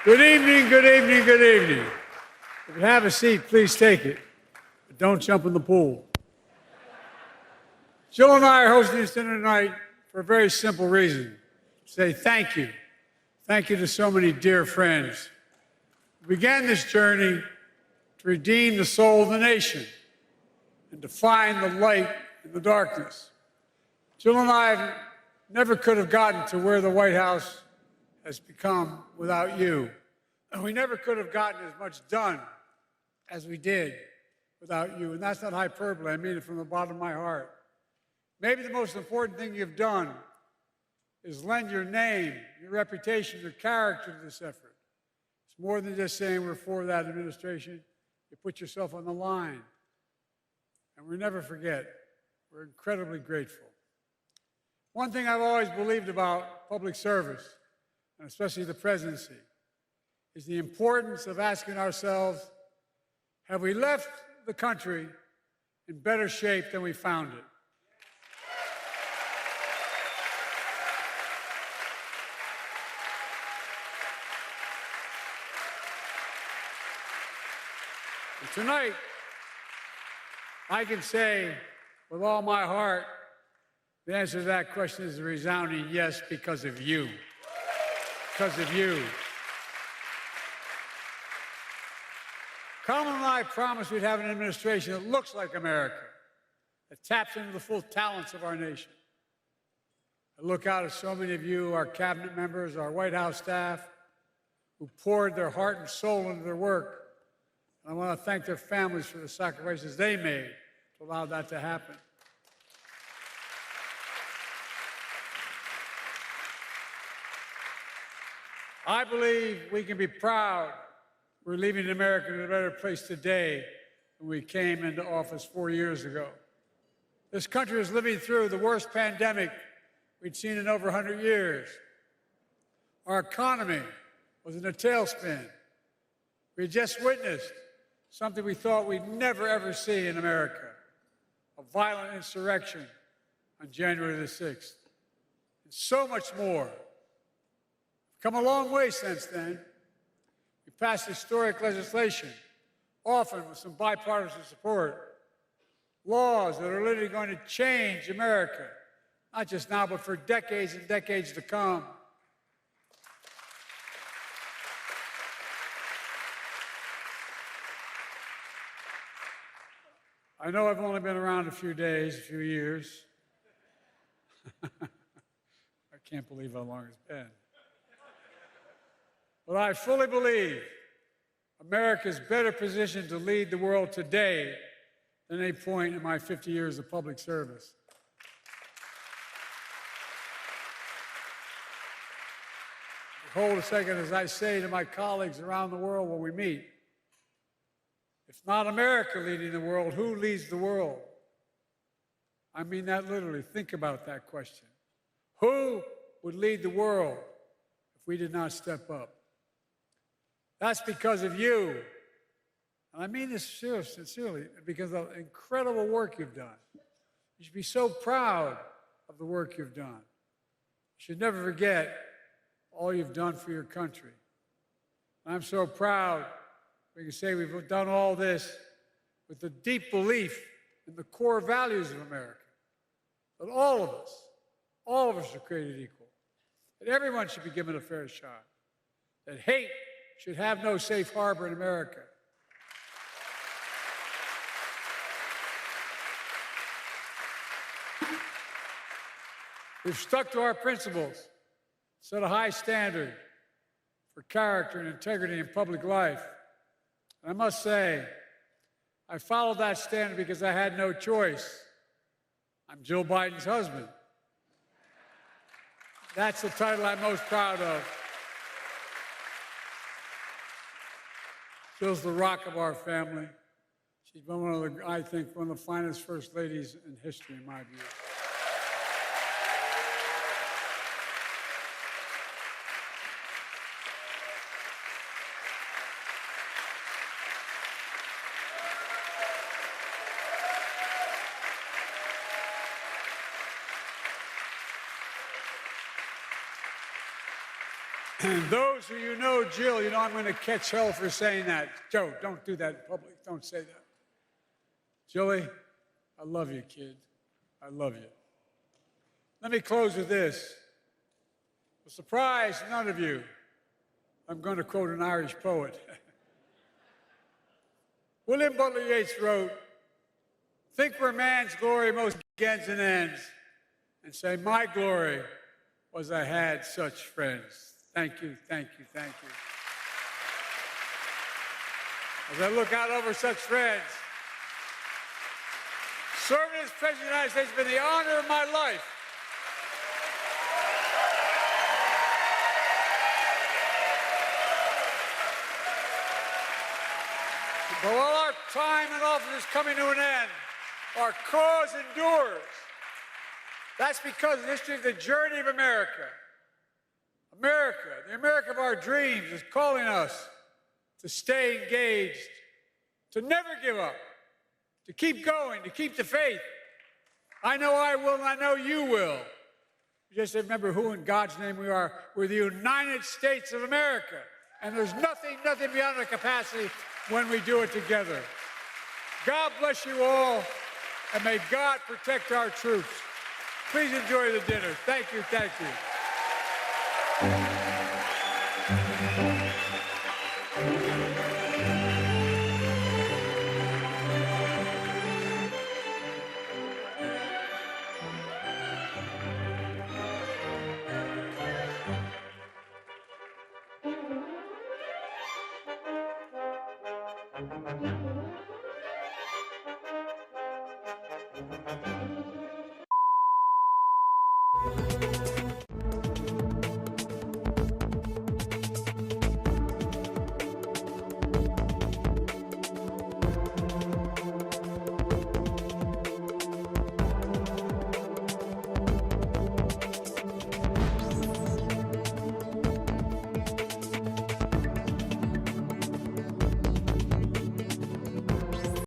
Good evening, good evening, good evening. If you have a seat, please take it. But don't jump in the pool. Jill and I are hosting this dinner tonight for a very simple reason. Say thank you. Thank you to so many dear friends. We began this journey to redeem the soul of the nation and to find the light in the darkness. Jill and I never could have gotten to where the White House has become without you. And we never could have gotten as much done as we did without you. And that's not hyperbole. I mean it from the bottom of my heart. Maybe the most important thing you've done is lend your name, your reputation, your character to this effort. It's more than just saying we're for that administration. You put yourself on the line. And we never forget. We're incredibly grateful. One thing I've always believed about public service, and especially the presidency, is the importance of asking ourselves, have we left the country in better shape than we found it? And tonight, I can say with all my heart, the answer to that question is a resounding yes, because of you. Because of you. Kamala and I promised we'd have an administration that looks like America, that taps into the full talents of our nation. I look out at so many of you, our cabinet members, our White House staff, who poured their heart and soul into their work. And I want to thank their families for the sacrifices they made to allow that to happen. I believe we can be proud we're leaving America in a better place today than we came into office 4 years ago. This country is living through the worst pandemic we'd seen in over 100 years. Our economy was in a tailspin. We had just witnessed something we thought we'd never, ever see in America, a violent insurrection on January the 6th. And so much more. Come a long way since then. We passed historic legislation, often with some bipartisan support. Laws that are literally going to change America, not just now, but for decades and decades to come. I know I've only been around a few days, a few years. I can't believe how long it's been. But I fully believe America is better positioned to lead the world today than any point in my 50 years of public service. Hold a second as I say to my colleagues around the world when we meet, if not America leading the world, who leads the world? I mean that literally. Think about that question. Who would lead the world if we did not step up? That's because of you. And I mean this sincerely, because of the incredible work you've done. You should be so proud of the work you've done. You should never forget all you've done for your country. And I'm so proud we can say we've done all this with the deep belief in the core values of America, that all of us are created equal, that everyone should be given a fair shot, that hate should have no safe harbor in America. We've stuck to our principles, set a high standard for character and integrity in public life. And I must say, I followed that standard because I had no choice. I'm Jill Biden's husband. That's the title I'm most proud of. Jill's the rock of our family. She's been one of the, I think, one of the finest first ladies in history, in my view. And those who you know Jill, you know I'm going to catch hell for saying that. Joe, don't do that in public. Don't say that. Jilly, I love you, kid. I love you. Let me close with this. A surprise to none of you. I'm going to quote an Irish poet. William Butler Yeats wrote, "Think where man's glory most begins and ends, and say, my glory was I had such friends." Thank you, thank you, thank you. As I look out over such friends, serving as President of the United States has been the honor of my life. But while our time in office is coming to an end, our cause endures. That's because the history of the journey of America, the America of our dreams, is calling us to stay engaged, to never give up, to keep going, to keep the faith. I know I will, and I know you will. Just remember who in God's name we are. We're the United States of America, and there's nothing beyond our capacity when we do it together. God bless you all, and may God protect our troops. Please enjoy the dinner. Thank you, thank you. Thank you.